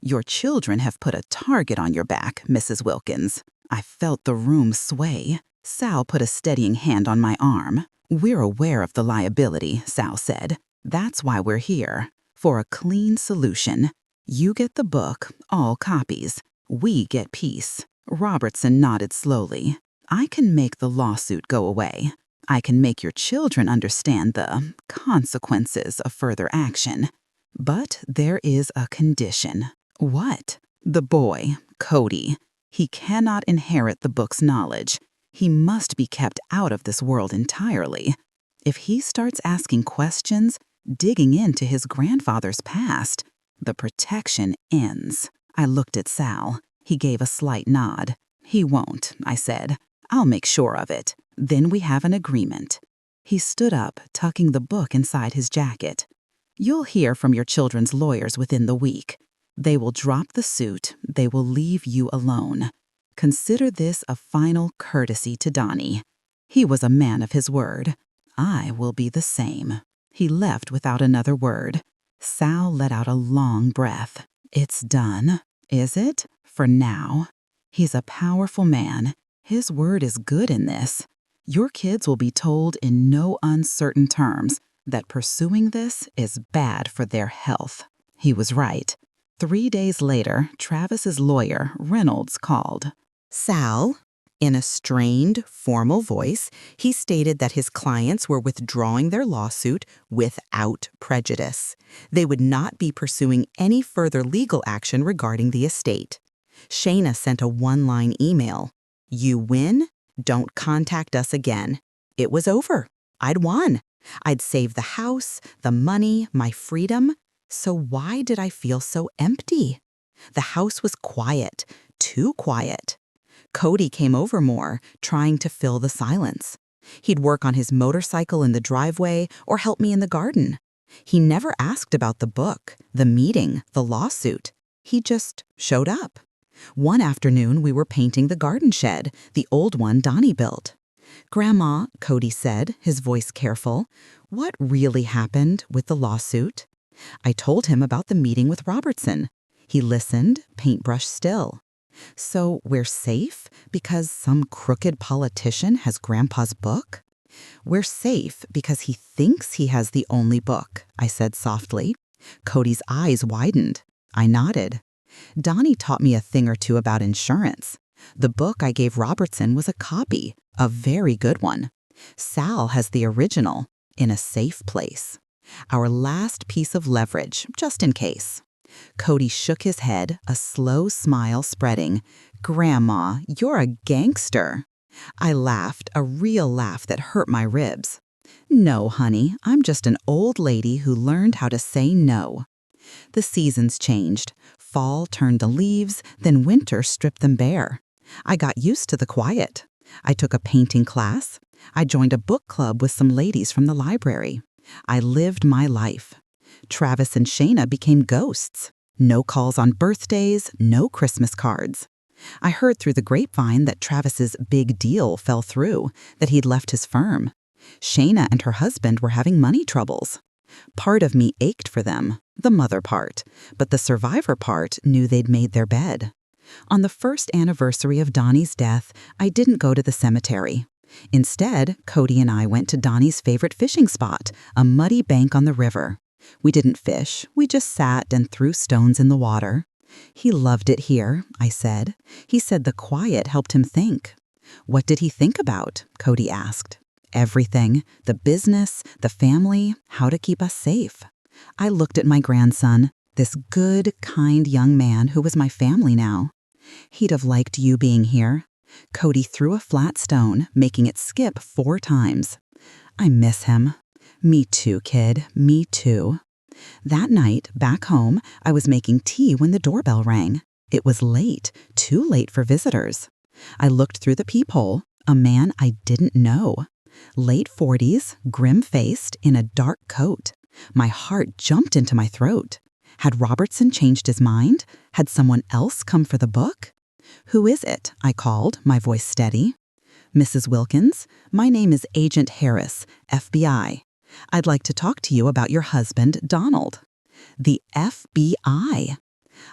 Your children have put a target on your back, Mrs. Wilkins. I felt the room sway. Sal put a steadying hand on my arm. We're aware of the liability, Sal said. That's why we're here. For a clean solution. You get the book, all copies. We get peace. Robertson nodded slowly. I can make the lawsuit go away. I can make your children understand the consequences of further action. But there is a condition. What? The boy, Cody. He cannot inherit the book's knowledge. He must be kept out of this world entirely. If he starts asking questions, digging into his grandfather's past, the protection ends. I looked at Sal. He gave a slight nod. He won't, I said. I'll make sure of it. Then we have an agreement. He stood up, tucking the book inside his jacket. You'll hear from your children's lawyers within the week. They will drop the suit. They will leave you alone. Consider this a final courtesy to Donnie. He was a man of his word. I will be the same. He left without another word. Sal let out a long breath. It's done, is it? For now. He's a powerful man. His word is good in this. Your kids will be told in no uncertain terms that pursuing this is bad for their health. He was right. 3 days later, Travis's lawyer, Reynolds, called. Sal, in a strained, formal voice, he stated that his clients were withdrawing their lawsuit without prejudice. They would not be pursuing any further legal action regarding the estate. Shayna sent a one-line email. You win, don't contact us again. It was over. I'd won. I'd saved the house, the money, my freedom. So why did I feel so empty? The house was quiet, too quiet. Cody came over more, trying to fill the silence. He'd work on his motorcycle in the driveway or help me in the garden. He never asked about the book, the meeting, the lawsuit. He just showed up. One afternoon, we were painting the garden shed, the old one Donnie built. Grandma, Cody said, his voice careful, what really happened with the lawsuit? I told him about the meeting with Robertson. He listened, paintbrush still. So we're safe because some crooked politician has Grandpa's book? We're safe because he thinks he has the only book, I said softly. Cody's eyes widened. I nodded. Donnie taught me a thing or two about insurance. The book I gave Robertson was a copy, a very good one. Sal has the original, in a safe place. Our last piece of leverage, just in case. Cody shook his head, a slow smile spreading. Grandma, you're a gangster. I laughed, a real laugh that hurt my ribs. No, honey, I'm just an old lady who learned how to say no. The seasons changed. Fall turned the leaves, then winter stripped them bare. I got used to the quiet. I took a painting class. I joined a book club with some ladies from the library. I lived my life. Travis and Shayna became ghosts. No calls on birthdays, no Christmas cards. I heard through the grapevine that Travis's big deal fell through, that he'd left his firm. Shayna and her husband were having money troubles. Part of me ached for them, the mother part, but the survivor part knew they'd made their bed. On the first anniversary of Donnie's death, I didn't go to the cemetery. Instead, Cody and I went to Donnie's favorite fishing spot, a muddy bank on the river. We didn't fish, we just sat and threw stones in the water. He loved it here, I said. He said the quiet helped him think. What did he think about? Cody asked. Everything, the business, the family, how to keep us safe. I looked at my grandson, this good, kind young man who was my family now. He'd have liked you being here. Cody threw a flat stone, making it skip 4 times. I miss him. Me too, kid, me too. That night, back home, I was making tea when the doorbell rang. It was late, too late for visitors. I looked through the peephole, a man I didn't know. Late 40s, grim-faced, in a dark coat. My heart jumped into my throat. Had Robertson changed his mind? Had someone else come for the book? "Who is it?" I called, my voice steady. "Mrs. Wilkins, my name is Agent Harris, FBI. I'd like to talk to you about your husband, Donald." The FBI.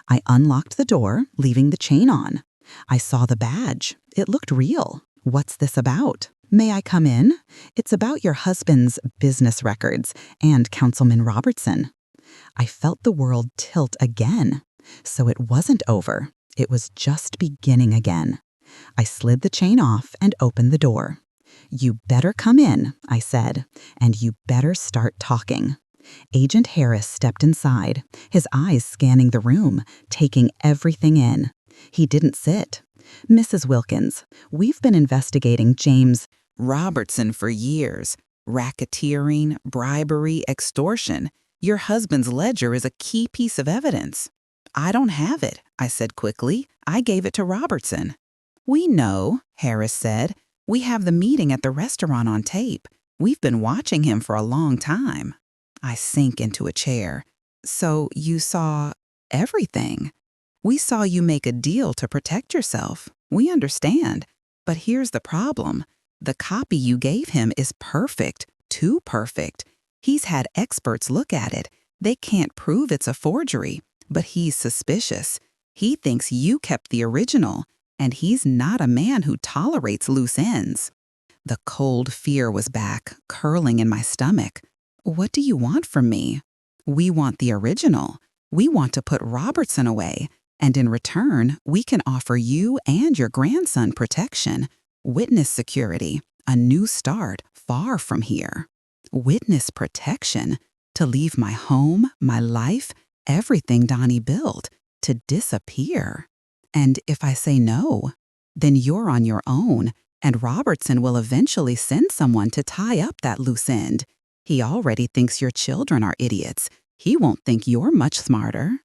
I unlocked the door, leaving the chain on. I saw the badge. It looked real. "What's this about?" "May I come in? It's about your husband's business records and Councilman Robertson." I felt the world tilt again. So it wasn't over. It was just beginning again. I slid the chain off and opened the door. "You better come in," I said, "and you better start talking." Agent Harris stepped inside, his eyes scanning the room, taking everything in. He didn't sit. "Mrs. Wilkins, we've been investigating James Robertson for years. Racketeering, bribery, extortion. Your husband's ledger is a key piece of evidence." "I don't have it," I said quickly. "I gave it to Robertson." "We know," Harris said. "We have the meeting at the restaurant on tape. We've been watching him for a long time." I sank into a chair. "So you saw everything? We saw you make a deal to protect yourself. We understand. But here's the problem. The copy you gave him is perfect, too perfect. He's had experts look at it. They can't prove it's a forgery, but he's suspicious. He thinks you kept the original, and he's not a man who tolerates loose ends." The cold fear was back, curling in my stomach. "What do you want from me?" "We want the original. We want to put Robertson away, and in return, we can offer you and your grandson protection, witness security, a new start far from here." Witness protection? To leave my home, my life, everything Donnie built, to disappear? "And if I say no, then you're on your own, and Robertson will eventually send someone to tie up that loose end. He already thinks your children are idiots. He won't think you're much smarter."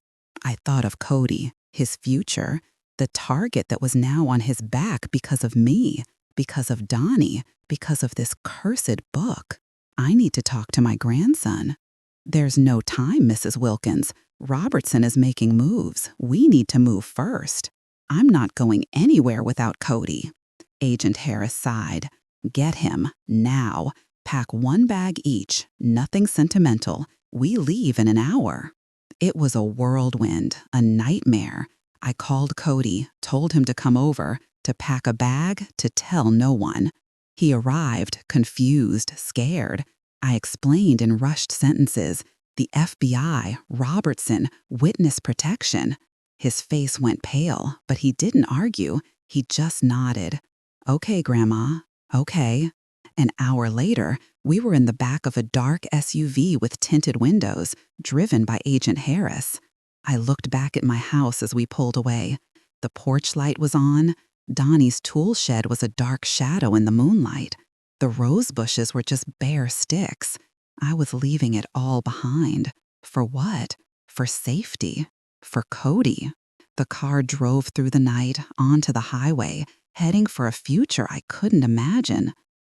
I thought of Cody, his future, the target that was now on his back because of me, because of Donnie, because of this cursed book. I need to talk to my grandson. "There's no time, Mrs. Wilkins. Robertson is making moves. We need to move first. I'm not going anywhere without Cody." Agent Harris sighed. "Get him, now. Pack one bag each, nothing sentimental. We leave in an hour." It was a whirlwind, a nightmare. I called Cody, told him to come over, to pack a bag, to tell no one. He arrived, confused, scared. I explained in rushed sentences. The FBI, Robertson, witness protection. His face went pale, but he didn't argue. He just nodded. "Okay, Grandma, okay." An hour later, we were in the back of a dark SUV with tinted windows, driven by Agent Harris. I looked back at my house as we pulled away. The porch light was on. Donnie's tool shed was a dark shadow in the moonlight. The rose bushes were just bare sticks. I was leaving it all behind. For what? For safety. For Cody. The car drove through the night, onto the highway, heading for a future I couldn't imagine.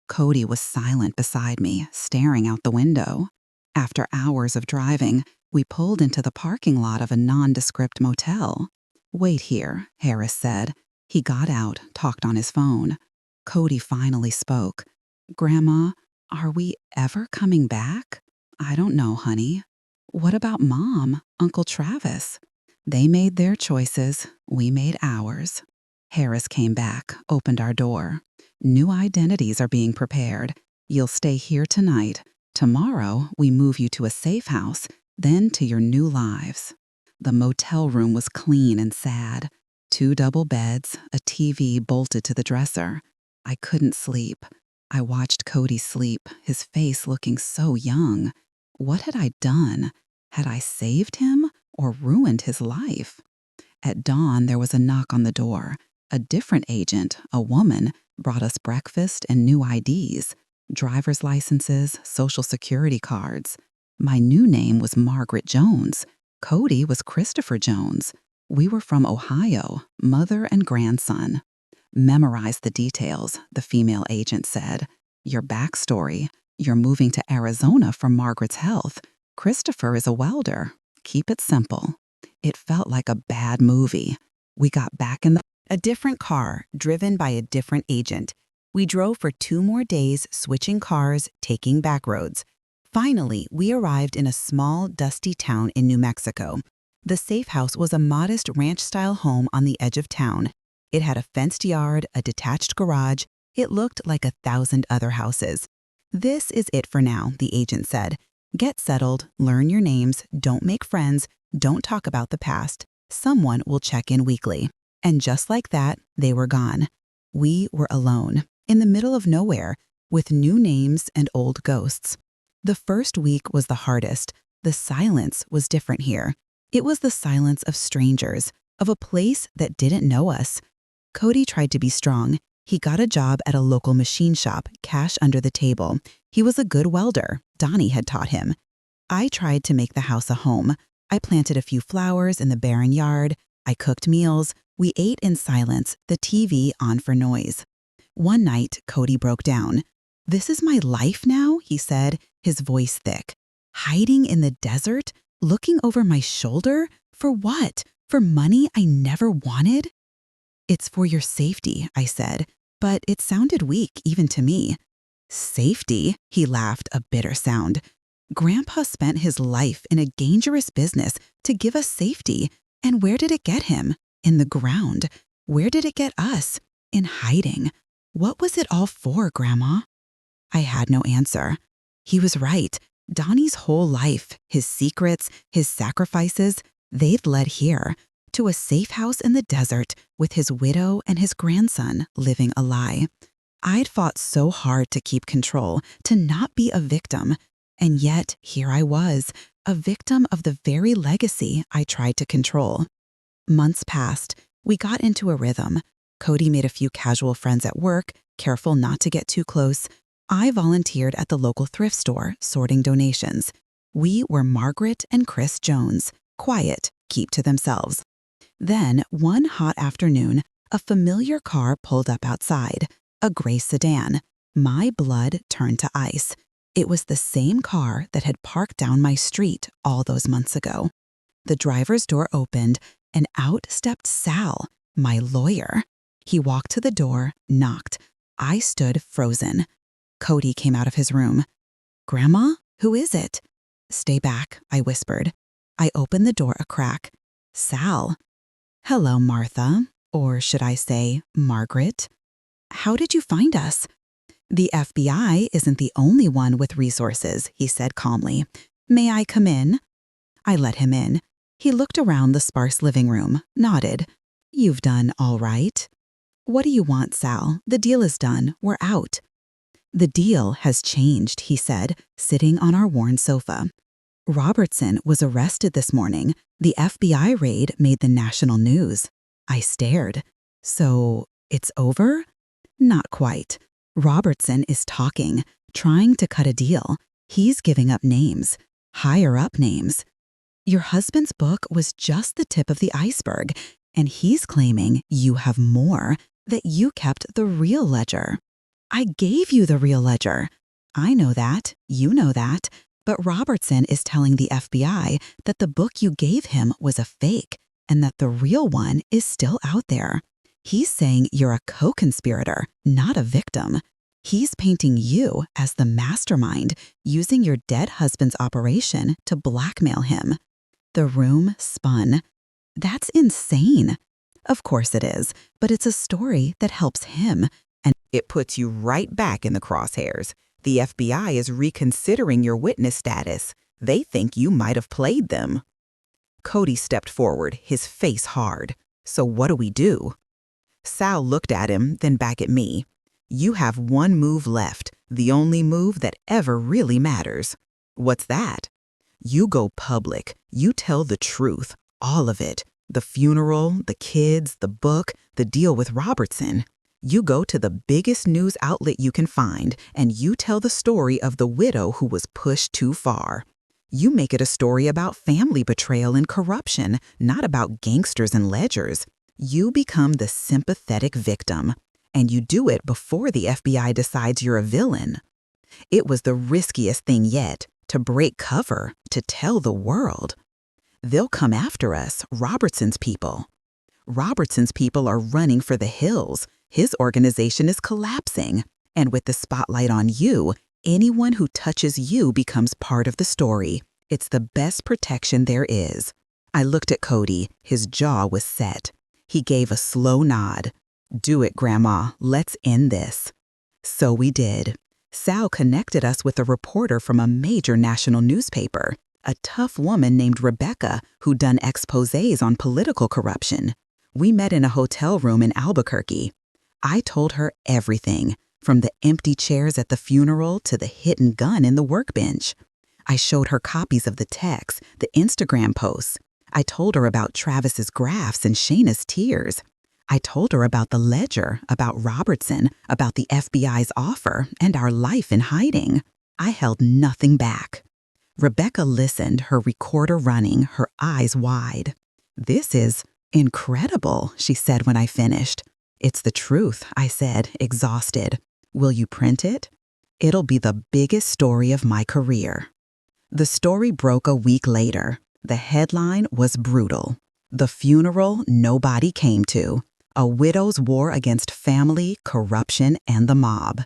Cody was silent beside me, staring out the window. After hours of driving, we pulled into the parking lot of a nondescript motel. "Wait here," Harris said. He got out, talked on his phone. Cody finally spoke. "Grandma, are we ever coming back?" "I don't know, honey." "What about Mom, Uncle Travis?" "They made their choices. We made ours." Harris came back, opened our door. "New identities are being prepared. You'll stay here tonight. Tomorrow, we move you to a safe house, then to your new lives." The motel room was clean and sad. 2 double beds, a TV bolted to the dresser. I couldn't sleep. I watched Cody sleep, his face looking so young. What had I done? Had I saved him or ruined his life? At dawn, there was a knock on the door. A different agent, a woman, brought us breakfast and new IDs, driver's licenses, social security cards. My new name was Margaret Jones. Cody was Christopher Jones. We were from Ohio, mother and grandson. "Memorize the details," the female agent said. "Your backstory. You're moving to Arizona for Margaret's health. Christopher is a welder. Keep it simple. It felt like a bad movie. We got back in a different car, driven by a different agent. We drove for 2 more days, switching cars, taking back roads. Finally, we arrived in a small, dusty town in New Mexico. The safe house was a modest ranch-style home on the edge of town. It had a fenced yard, a detached garage. It looked like 1,000 other houses. "This is it for now," the agent said. "Get settled, learn your names, don't make friends, don't talk about the past. Someone will check in weekly." And just like that, they were gone. We were alone, in the middle of nowhere, with new names and old ghosts. The first week was the hardest. The silence was different here. It was the silence of strangers, of a place that didn't know us. Cody tried to be strong. He got a job at a local machine shop, cash under the table. He was a good welder. Donnie had taught him. I tried to make the house a home. I planted a few flowers in the barren yard. I cooked meals. We ate in silence, the TV on for noise. One night, Cody broke down. "This is my life now," he said, his voice thick. "Hiding in the desert? Looking over my shoulder? For what? For money I never wanted?" "It's for your safety," I said, but it sounded weak even to me. "Safety?" He laughed, a bitter sound. "Grandpa spent his life in a dangerous business to give us safety. And where did it get him? In the ground. Where did it get us? In hiding. What was it all for, Grandma?" I had no answer. He was right. Donnie's whole life, his secrets, his sacrifices, they'd led here, to a safe house in the desert with his widow and his grandson living a lie. I'd fought so hard to keep control, to not be a victim, and yet here I was, a victim of the very legacy I tried to control. Months passed. We got into a rhythm. Cody made a few casual friends at work, careful not to get too close. I volunteered at the local thrift store, sorting donations. We were Margaret and Chris Jones, quiet, keep to themselves. Then, one hot afternoon, a familiar car pulled up outside, a gray sedan. My blood turned to ice. It was the same car that had parked down my street all those months ago. The driver's door opened, and out stepped Sal, my lawyer. He walked to the door, knocked. I stood frozen. Cody came out of his room. "Grandma, who is it?" "Stay back," I whispered. I opened the door a crack. "Sal." "Hello, Martha. Or should I say, Margaret? How did you find us?" "The FBI isn't the only one with resources," he said calmly. "May I come in?" I let him in. He looked around the sparse living room, nodded. "You've done all right." "What do you want, Sal? The deal is done. We're out." "The deal has changed," he said, sitting on our worn sofa. "Robertson was arrested this morning. The FBI raid made the national news." I stared. "So, it's over?" "Not quite. Robertson is talking, trying to cut a deal. He's giving up names, higher up names. Your husband's book was just the tip of the iceberg, and he's claiming you have more, that you kept the real ledger." "I gave you the real ledger." "I know that, you know that, but Robertson is telling the FBI that the book you gave him was a fake, and that the real one is still out there. He's saying you're a co-conspirator, not a victim. He's painting you as the mastermind, using your dead husband's operation to blackmail him." The room spun. "That's insane." "Of course it is, but it's a story that helps him, and It puts you right back in the crosshairs. The FBI is reconsidering your witness status. They think you might have played them." Cody stepped forward, his face hard. "So what do we do?" Sal looked at him, then back at me. "You have one move left, the only move that ever really matters." "What's that?" "You go public. You tell the truth, all of it. The funeral, the kids, the book, the deal with Robertson. You go to the biggest news outlet you can find, and you tell the story of the widow who was pushed too far. You make it a story about family betrayal and corruption, not about gangsters and ledgers. You become the sympathetic victim, and you do it before the FBI decides you're a villain. It was the riskiest thing yet, to break cover, to tell the world." They'll come after us, Robertson's people. Robertson's people are running for the hills. His organization is collapsing. And with the spotlight on you, anyone who touches you becomes part of the story. It's the best protection there is. I looked at Cody. His jaw was set. He gave a slow nod. Do it, Grandma. Let's end this. So we did. Sal connected us with a reporter from a major national newspaper, a tough woman named Rebecca who'd done exposés on political corruption. We met in a hotel room in Albuquerque. I told her everything, from the empty chairs at the funeral to the hidden gun in the workbench. I showed her copies of the texts, the Instagram posts. I told her about Travis's graphs and Shayna's tears. I told her about the ledger, about Robertson, about the FBI's offer, and our life in hiding. I held nothing back. Rebecca listened, her recorder running, her eyes wide. "This is incredible," she said when I finished. "It's the truth," I said, exhausted. "Will you print it?" "It'll be the biggest story of my career." The story broke a week later. The headline was brutal. "The funeral nobody came to. A widow's war against family, corruption, and the mob."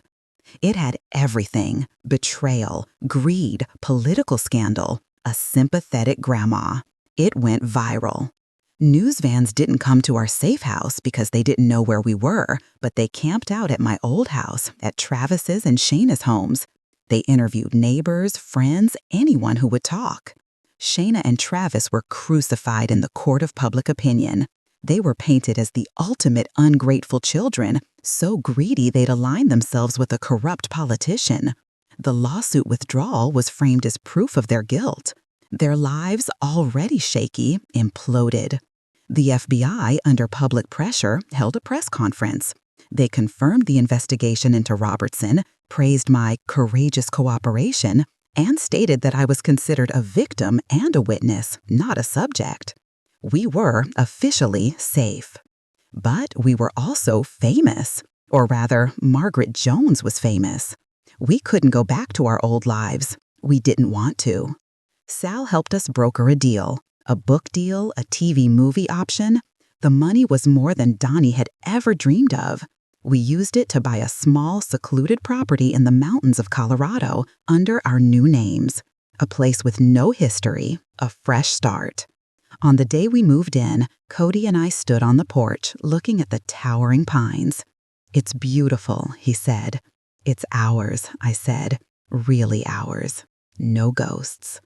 It had everything: betrayal, greed, political scandal, a sympathetic grandma. It went viral. News vans didn't come to our safe house because they didn't know where we were, but they camped out at my old house, at Travis's and Shayna's homes. They interviewed neighbors, friends, anyone who would talk. Shayna and Travis were crucified in the court of public opinion. They were painted as the ultimate ungrateful children, so greedy they'd align themselves with a corrupt politician. The lawsuit withdrawal was framed as proof of their guilt. Their lives, already shaky, imploded. The FBI, under public pressure, held a press conference. They confirmed the investigation into Robertson, praised my courageous cooperation, and stated that I was considered a victim and a witness, not a subject. We were officially safe. But we were also famous. Or rather, Margaret Jones was famous. We couldn't go back to our old lives. We didn't want to. Sal helped us broker a deal. A book deal, a TV movie option. The money was more than Donnie had ever dreamed of. We used it to buy a small, secluded property in the mountains of Colorado under our new names. A place with no history, a fresh start. On the day we moved in, Cody and I stood on the porch looking at the towering pines. "It's beautiful," he said. "It's ours," I said. "Really ours. No ghosts."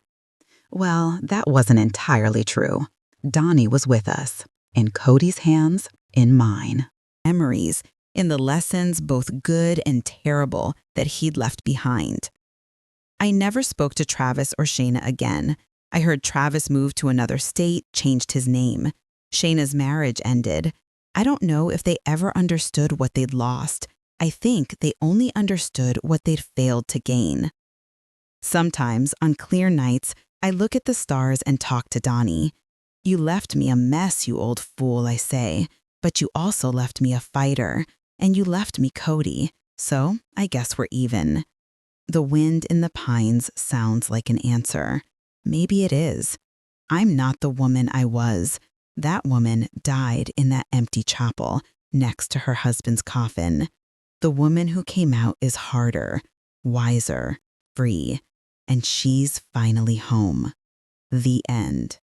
Well, that wasn't entirely true. Donnie was with us, in Cody's hands, in mine. Memories, in the lessons both good and terrible that he'd left behind. I never spoke to Travis or Shayna again. I heard Travis moved to another state, changed his name. Shayna's marriage ended. I don't know if they ever understood what they'd lost. I think they only understood what they'd failed to gain. Sometimes, on clear nights, I look at the stars and talk to Donnie. "You left me a mess, you old fool," I say, "but you also left me a fighter, and you left me Cody, so I guess we're even." The wind in the pines sounds like an answer. Maybe it is. I'm not the woman I was. That woman died in that empty chapel next to her husband's coffin. The woman who came out is harder, wiser, free, and she's finally home. The end.